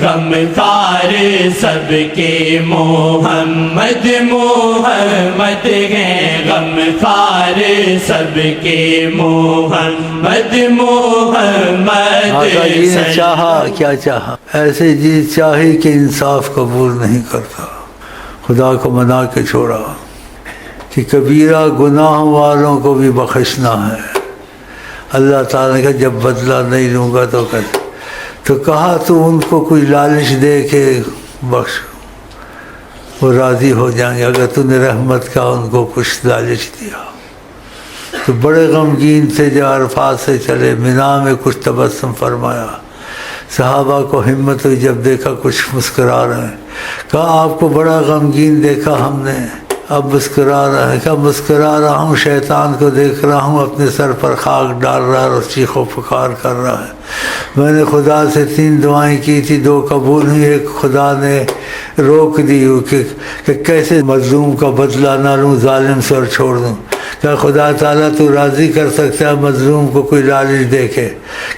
غم خار سب کے محمد محمد ہیں، غم خار سب کے محمد محمد۔ آقا جی نے چاہا کیا چاہا؟ ایسے جی چاہی کہ انصاف قبول نہیں کرتا، خدا کو منا کے چھوڑا کہ کبیرہ گناہ والوں کو بھی بخشنا ہے۔ اللہ تعالیٰ نے کہا جب بدلہ نہیں لوں گا تو کہا تو ان کو کوئی لالچ دے کے بخش، وہ راضی ہو جائیں گے اگر تو نے رحمت کا ان کو کچھ لالچ دیا۔ تو بڑے غمگین تھے جب عرفات سے چلے، مینا میں کچھ تبسم فرمایا، صحابہ کو ہمت ہوئی جب دیکھا کچھ مسکرا رہے ہیں، کہا آپ کو بڑا غمگین دیکھا ہم نے، اب مسکرا رہا ہے؟ کہا مسکرا رہا ہوں، شیطان کو دیکھ رہا ہوں اپنے سر پر خاک ڈال رہا ہے اور چیخ و پکار کر رہا ہے۔ میں نے خدا سے 3 دعائیں کی تھی، 2 قبول ہوئی، ایک خدا نے روک دی کہ کیسے مظلوم کا بدلہ نہ لوں، ظالم سر چھوڑ دوں۔ کہ خدا تعالیٰ تو راضی کر سکتا ہے مظلوم کو کوئی لالچ دے کے،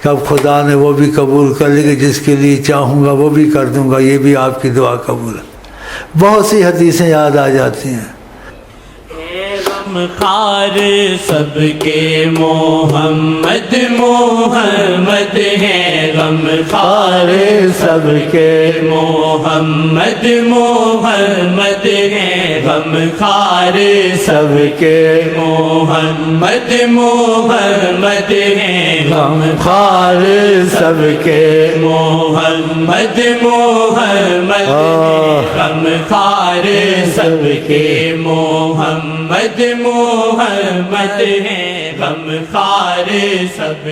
کہ اب خدا نے وہ بھی قبول کر لی کہ جس کے لیے چاہوں گا وہ بھی کر دوں گا، یہ بھی آپ کی دعا قبول ہے۔ بہت سی حدیثیں یاد آ جاتی ہیں۔ غم خار سب کے محمد محمد ہیں، غم خار سب کے محمد محمد ہیں، غم خار سب کے محمد محمد ہیں، غم خار سب کے محمد محمد ہیں، غم خار سب کے محمد محمد ہیں، غم خار سب